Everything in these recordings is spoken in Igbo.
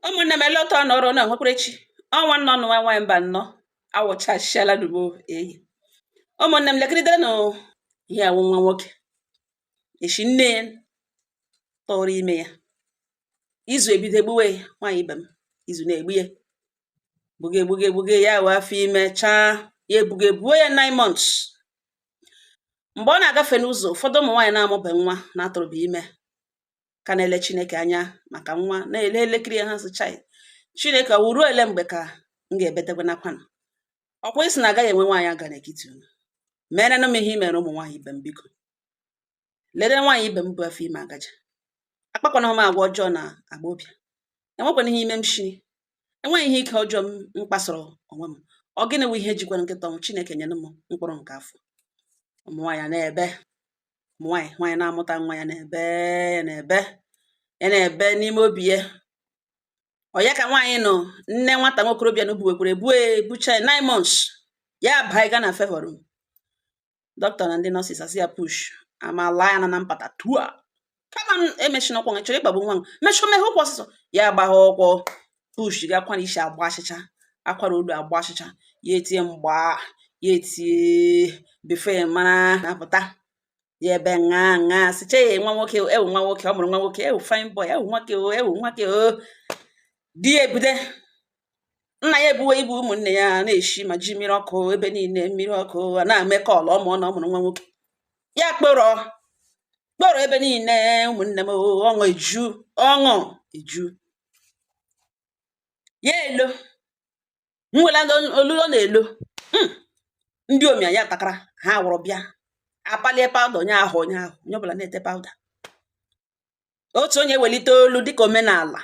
Ụmụnne m ele otu ọ nọrọ na nwekwarechi ọnwa nnọ nụ nwa nwaanyị mba nnọ awụchasịala n'ugbo eyi. Ụmụnne m legidere nụ ihe awụ nwa nwoke eshi nne ya tụrụ ime ya izu ebido egbuwe nwaanyị ibe m izu na-egbu ya gbuge ya wee afọ ime chaa ya egbuo ya 9 months. Mgbe ọ na-agafe n'ụzọ ụfọdụ ụmụ nwaanyị na-amụbe nwa na-atụrụba ime ka na-ele Chineke anya maka nwa na-ele elekere ha sị chai Chineke ọ ruo ele mgbe ka m ga-ebetekwa nakwana ọkwa isi na agaghị enwe nwaanyị aga n'etiti unu merenụ m ihe imere ụmụ nwaanyị ibe m biko lere nwaanyị ibe m bụ afọ ime agaja akpakwana m agwa ọjọọ na agbobịa enwekwana ihe ime m shiri enweghị ihe ike ọjọọ m kpasoro onwe m ọ gịnị wụ ihe jikwara nkịta ọnwụ Chineke nyere m mkpụrụ nke afọ. Ụmụ nwaanyị na-ebe ụmụ nwaanyị na-amụta nwa ya na-ebe n'ime obi ya ọ ya ka nwaanyị nọ nne nwata nwokorobịa na buwekwere bucha 9 months ya baiga na favor room dọkịta na ndị nọọsịs asị ya push amala ya na mpata tua kama emechina ọkwọ chọrọ ịkpagbu nwa m mechọmehe ụkwụ ọsịsọ ya agbagha ọkwọ push ga akwa na isi agba achịcha akwara olu agba achịcha ya etie mgba ya etie befe mara na-apụta ya ebe ṅa sịche ya nwa nwoke ewu nwa nwoke ọ mụrụ nwa nwoke ewu fine boy ewu nwake o di ya ebude nna ya ebuwe ibu ụmụnne ya na-eshi ma ji mmiri ọkụ ebe niile mmiri ọkụ na-eme kọlụ ọmụọ na ọ mụrụ nwa nwoke ya kpọrọ ebe niile ụmụnne m ọṅụ eju ya elo nwela olulo na-elo ndị omia ya takara ha wụrụ bịa apalie pawuda onye ọbụla na-ete pawuda otu onye welite olu dịka omenala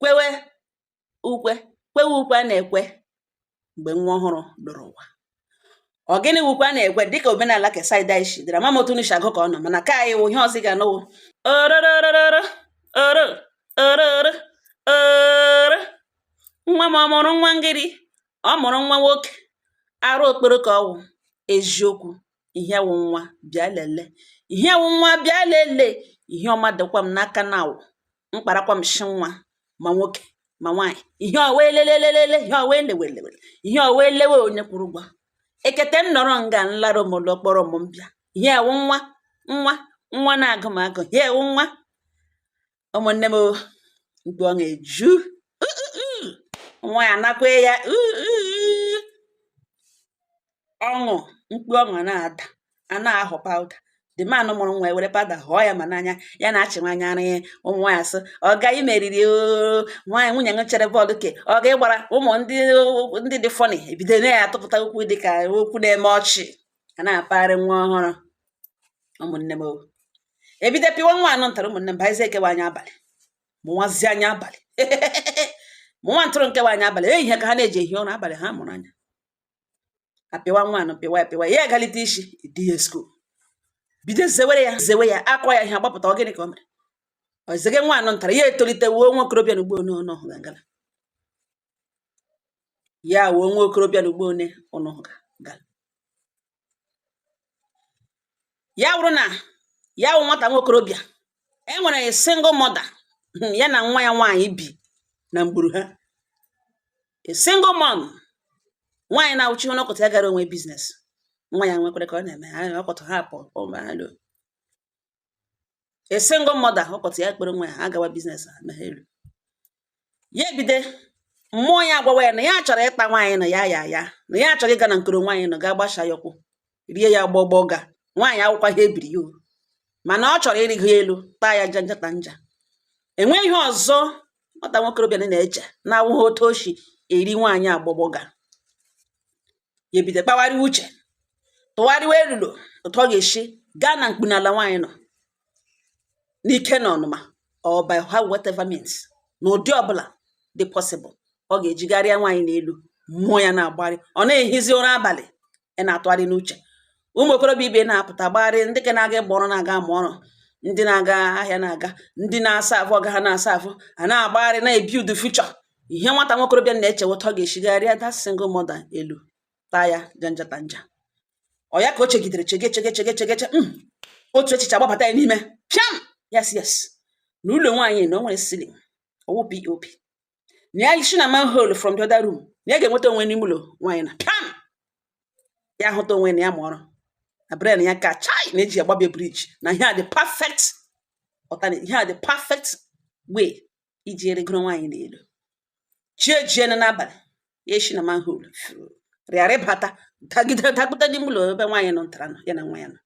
kwewe ukwe a na-ekwe mgbe nwa ọhụrụ lụrụ ụwa. Ọ gịnị wukwe a na-ekwe dịka omenala kesaida ishi dịra mamotunisha agụ ka ọ nọ mana ka anyị wụ ihe ọzọ ga-anọwo nwa m ọ mụrụ nwa ngịrị ọ mụrụ nwa nwoke arụ okporo ka ọwụ eziokwu ihe wụ nwa bịa lele ihe ọma dịkwa m n'aka na awụ mkparakwa m shi nwa ma nwoke ma nwaanyị ihe ọwa elelelele ihe ọwa elewelewele ihe ọwa elewe onye kwuru ụgwọ ekete m nọrọ nga nlarụ m ụlọ kpọrọ m mbịa ihe wụ nwa na-agụ m agụ ihe wụ nwa. Ụmụnne m mkpu ọ na-eju nwa ya nakwe ya ọṅụ mkpu ọṅụ na-ada a na-ahọ pawuda dị manụ mụrụ nwa ewere pawuda họọ ya ma n'anya ya na-achị nwanya arị ụmụ nwaanyị asị ọ gaghị meriri nwaanyị nwunye m chere bọọlụ ke ọ ga-ịgbara ụmụ ndị dị fọni ebido na ya atụpụta okwu dịka okwu na-eme ọchị a na-apagharị nwa ọhụrụ. Ụmụnne m ebido pịwa nwa anụ ntara ụmụnne m baizie ekewa anya abalị mụnwazie anya abalị mụnwa ntụrụ nkewa anya abalị ihe ka ha na-eji ehi ụra abalị ha mụrụ anya apịwa nwa anụ pịwa ya egalite isi di ya skuul bido zewe ya akọ ya ihe agbapụta ọ gịnị ka o mere ozege nwa anụ ntara ya etolite wuo nwa okorobịa n'ugbo one ọhụ gangala ya wuo nwa okorobịa n'ugbo one ọnụ gala ya wụrụ na ya wụ nwata nwa okorobịa enwere single mother ya na nwa ya nwaanyị bi na mgburu ha single mom nwaanyị na-awụchi ihe n'ọkụta ya gara onwe biznes nwa ya nwekwere ka ọ na-eme ha ọkọtụ ha pụ ụmụalo single mother ọkọtụ ya kpere nwa ya ha gawa biznes ha meghelu ya ebide mmụọ ya agwawa ya na ya chọrọ ịkpa nwaanyị na ya na ya chọrọ ịga na nkoro nwaanyị na ga gbasha ya ụkwụ rie ya gbọgbọ ga nwaanyị akwụkwa ha ebiri ya mana ọ chọrọ ịrịgo elu taa ya njata nja enweghị ihe ọzọ nwata nwokorobịa na-eche na-awụghị otu oshi eri nwaanyị agbọgbọ ga ya ebido kpawara uche tụgharịwa elulo otu ọ ga-esi gaa na mkpunala nwaanyị nọ n'ike na ọnụma or by whatever means na ụdị ọbụla dị possible ọ ga-ejigharịa nwaanyị n'elu mmụọ ya na-agbagharị ọ na-ehizi ụra abalị ị na-atụgharị n'uche ụmụ okorobịa ibe na-apụta gbagharị ndị ke na-aga ịgba ọrụ na-aga amụ ọrụ ndị na-aga ahịa na-aga ndị na-asa afụ ọga ha na-asa afụ a na-agbagharị na-ebuild future ihe nwata nwokorobịa na-echeweta ọ ga-eshigharịa that single mother elu taa ya janjata nja ọ ya ka o chegidere chege otu echiche agbapụta ya n'ime piam yes na ụlọ nwaanyị na o nwere ceiling ọwụ POP na ya isi na manhole from the other room na ya ga-enweta onwe n'ime ụlọ nwaanyị na pam ya hụta onwe na ya ma ọrụ na brain ya ka chai na-eji agbabie briji na ihe a the perfect alternate, ihe a the perfect way iji erigoro nwaanyị n'elu chie jiene n'abalị ya esi na manhole rịara ịbata dagide dapụta n'ime ụlọ ebe nwaanyị nọ ntara nọ ya na nwa ya nọ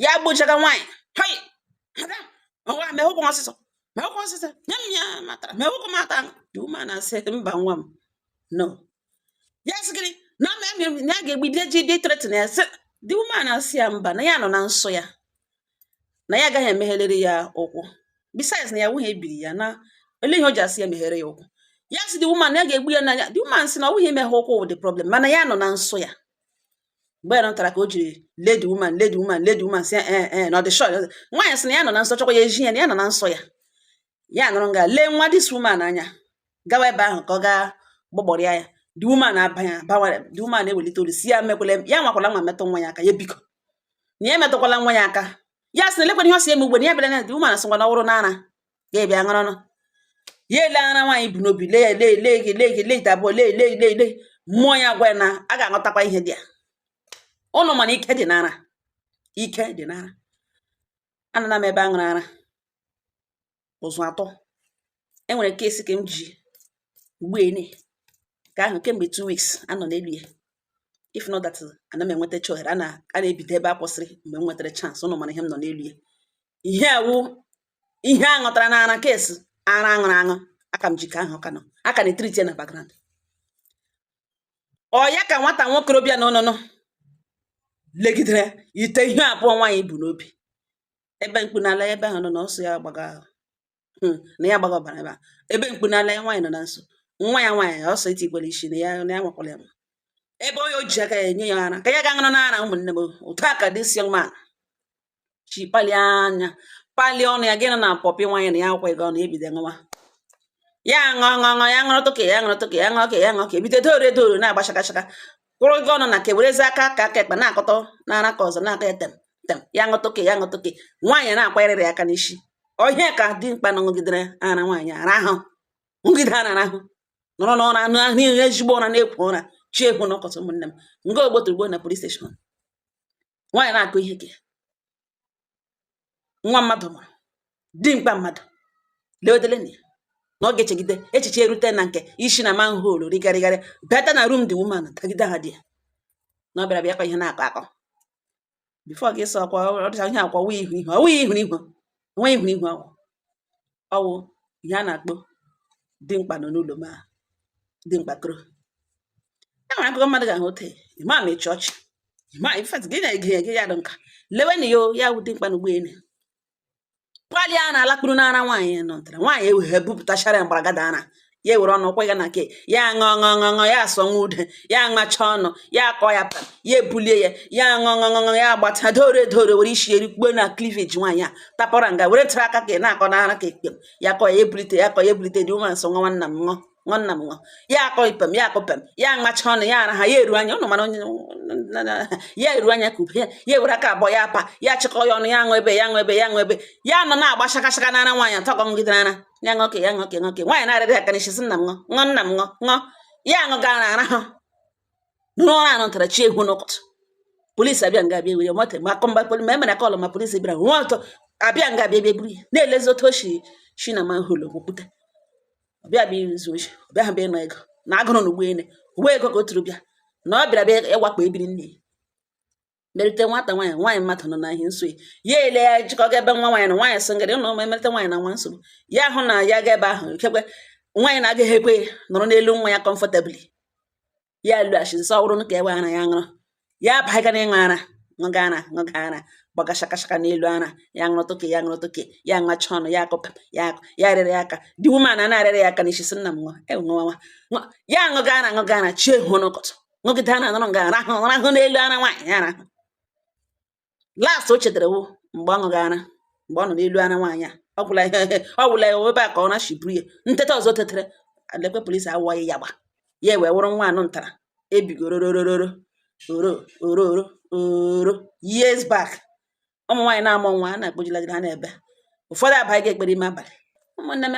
ya gbuchaga nwaanyị hei madam ọwa mehụkwa ọsịsọ mehụkwa ọsịsọ nye m ya matara mehụkwa mata the woman na-asị mba nwa m no ya sị gịnị na ya ga-egbide ji dị tretin ya sị the woman na-asị ya mba na ya nọ na nsọ ya na ya agaghị emeghelere ya ụkwụ besides na ya nwunye ebiri ya na ele ihe o ji asị ya meghere ya ụkwụ ya sị the woman na ya ga-egbu ya n'anya the woman sị na ọ nwunye emeghe ụkwụ wụ the problem mana ya nọ na nsọ ya mgbe ya nọtara ka o jiri lady woman sị na ọ dị shọ nwaanyị sị na ya nọ na nsọ chọkwa ya eji ya na ya nọ na nsọ ya ya nọrọ nga lee nwa dis woman anya gawa ebe ahụ ka ọ gaa gbọgbọrịa ya the woman abanya bawara the woman ewelite olu si ya mekwele ya nwakwala nwa metụ nwa ya aka ya biko na ya metụkwala nwa ya aka ya sị na elekwana ihe ọ si eme ugbe na ya bịara na the woman sị ngwa na ọhụrụ n'ara ga-ebịa ṅụrụnụ ya ele ara nwaanyị bụ n'obi lee ite abụọ lee mmụọ ya gwa ya na a ga-aghọtakwa ihe dị ya ụnụ mana ike dị n'ara ike dị n'ara anana m ebe a ṅụrụ ara ụzụ atọ enwere kesi ka m ji ugbuene ka ahụ kemgbe 2 weeks anọ n'elu ya if not that ana m enweta ohere a na-ebido ebe a kwụsịrị mgbe m nwetara chance ụnụ mana ihe m nọ n'elu ya ihe awụ ihe a ṅụtara n'ara kesi ara aṅụrụ aṅụ aka m ji ka ahụ ka nọ aka na-etriti ya na background ọ ya ka nwata nwokorobịa na ụnụnụ legidere ite ihe abụọ nwaanyị bụ n'obi ebe mkpu n'ala ebe ahụ nọ na ọsọ ya gbaga na ya gbaga ọbara ebe a ebe mkpu n'ala ya nwaanyị nọ na nso nwa ya nwaanyị ọsọ itikwere isi na ya nwakwara ya ebe onye o ji aka ya enye ya ara ka ya ga ṅụrụ n'ara ụmụnne m otu aka this young man chi palie anya palie ọnụ ya gịnị na pọpị nwaanyị na ya akwa ego ọnụ ebido ṅụwa ya ṅụọ ya ṅụrụ toke ya ṅụrụ toke ya ṅụọ ka ya ṅụọ ka ebido doro na-agba shakashaka kwụrụ ego ọnụ na ka werezi aka ekpe na-akọtọ n'ara ka ọzọ na-aka ya tem ya ṅụtoke ya ṅụtoke nwaanyị na-akwanyere ya aka n'isi onye ka dimkpa na ṅụgidere ara nwaanyị arahụ ngide a na-arahụ nọrọ n'ụra anụ ahụ ihe ezigbo ụra na-ekwo ụra chi ekwu n'ụkọtụ ụmụnne m nga ogboturugbo na police station nwaanyị na-akụ ihe ke nwa mmadụ mụrụ dimkpa mmadụ leodeleni na ọ ga-echegide echiche erute na nke isi na manhole righarịgharị bata na room the woman tagide ha dị ya na ọ bịara bịa kwa ihe na-akọ akọ bifo gị sọ ọkwa ọ dịcha ihe akwa wee ihu nwe ihu ọwụ ihe a na-akpọ dimkpa nọ n'ụlọ ma dimkpa koro e nwere akụkọ mmadụ ga-ahụ ote ịma ma echi ọchị ịma infat gị na-ege ege ya dị nka lewenụ ya wụ dimkpa na ụgbọelu kwali a na-alakpuru n'ara nwaanyị nọ ntara nwaanyị eweghe bupụtachara ya mgbaragada ara ya ewere ọnụ kwa ya na ke ya ṅụọ ya asọ nwa ude ya ṅacha ọnụ ya akọ ya pa ya ebulie ya ṅụọ ya agbata dore were isi erikpuo na cleavage nwaanyị a tapọra nga were tara aka ka na-akọ n'ara ka ekpem ya kọ ya ebulite dị ụma nsọ nwa nna m ṅụọ ya akọ ipem ya akọ pem ya ṅacha ọnụ ya ara ha ya eru anya ụnụ mara onye ya eru anya ka ube ya ewere aka abụọ ya apa ya chịkọ ya ọnụ ya ṅụ ebe ya nọ na-agba shakashaka n'ara nwaanyị atọ kọngidere ara ya ṅụke nwaanyị na-arịrị aka n'isi sị nna m ṅụọ ya ṅụgara ara ha n'ụra anọ ntara chi egwu n'ụkọtụ polisi abịa nga abịa were moto ma emere kọlụ ma polisi bịara nwa ọtọ abịa nga abịa buru ya na-elezi otu oshi na manhole okwupụta ọbịa bịa izu ochi ọbịa ha bịa ịnọ ego na agụrụ na ụgbọelu ụgbọ ego ka o tụrụ bịa na ọ bịara bịa ịwakpo ebiri nne merite nwata nwaanyị mmadụ nọ na ihe nso ya ele ya jikọga ebe nwa nwaanyị na nwaanyị sị ngịrị ụlọ emerite nwaanyị na nwa nsogbu ya hụ na ya ga ebe ahụ ikekwe nwaanyị na-agaghị ekwe nọrọ n'elu nwa ya comfortably ya lụghachizi sọ ọhụrụ ka ewe ara ya ṅụrụ ya baga na ịṅụ ara ṅụga ara gbaga shakashaka n'elu ara ya ṅụrụ toke ya ṅacha ọnụ ya akụpa ya rịrị aka dị woman na-arịrị ya aka n'isi sị nna m ṅụọ ya ṅụga ara chi ehu n'ụkọtụ ṅụgide ara nọrọ nga rahụ n'elu ara nwaanyị ya rahụ last o chetara wo mgbe ọ ṅụga ara mgbe ọ nọ n'elu ara nwaanyị a ọ gwụla ya ebe a ka ọ na-ashiburu ya nteta ọzọ tetere lekwe polisi awụghị ya gba ya wee wụrụ nwa anụ ntara ebigororororo years back ụmụ nwaanyị na-amụ nwa a na-akpojilagide ha n'ebe ụfọdụ abaghị ga ekpere ime abalị ụmụnne m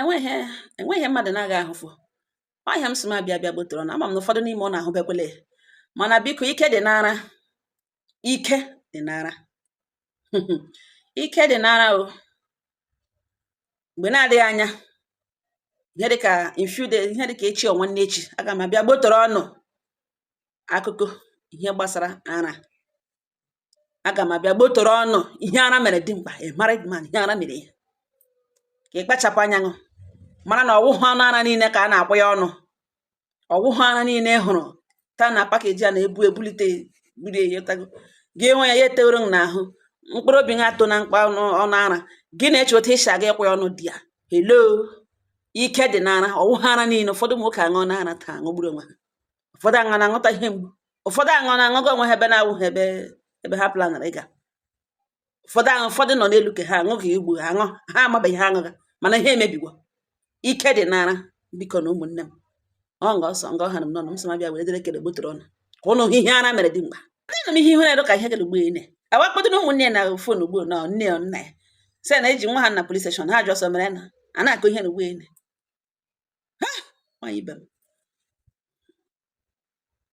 enweghị mmadụ na-aga ahụfụ ọhịa m si m abịa gbotoro ọnụ. Ama m na ụfọdụ n'ime ọ na-ahụbekwele, mana biko ike dị n'ara, ike dị n'ara. Ike dị n'ara o. Mgbe na-adịghị anya, ihe dịka in few days, ihe dịka echi ọ nwanne echi, aga m abịa gbotoro ọnụ akụkọ ihe gbasara ara. Aga m abịa gbotoro ọnụ ihe ara mere dimkpa, a married man, ihe ara mere ya. Ka ị kpachapụ anya ṅụ, mara na ọwụhụ ọnụ ara niile ka a na-akwụ ya ọnụ. Ọwụhụ ara niile ị hụrụ taa na pakeji a na-ebu ebulite buru eyetago gị nwe ya, ya eteworo m n'ahụ, mkpụrụ obi ga-atọ na mkpa ọnụ ara gị na-eche otu esi aga ịkwụ ya ọnụ dị ya. Hello, ike dị n'ara. Ọwụhụ ara niile, ụfọdụ ụmụ nwoke aṅụọ n'ara taa aṅụgburu onwe ha, ụfọdụ aṅụ na-aṅụta ihe mgbu, ụfọdụ aṅụ na-aṅụgo onwe ha ebe na-awụghị ebe ha planara ịga, ụfọdụ nọ n'elu ka ha aṅụghị igbu aṅụ, ha amabeghị ha aṅụga, mana ihe emebigo. Ike dị n'ara. Biko na ụmụnne m, ọsọ ha m n'ọnụ, m sị m abịa were dere kele gbotoro ọnụ ka ụnụ ihe ara mere dị mkpa. Ndị m ihe ihu na-edo ka ihe gere ugbo ene awakpodo na ụmụnne na fon ugbo na nne ya nna ya sị na eji nwa ha na police station, ha ajụ ọsọ mere na a na-akụ ihe na ugbo ene. Ha nwaanyị ibe m.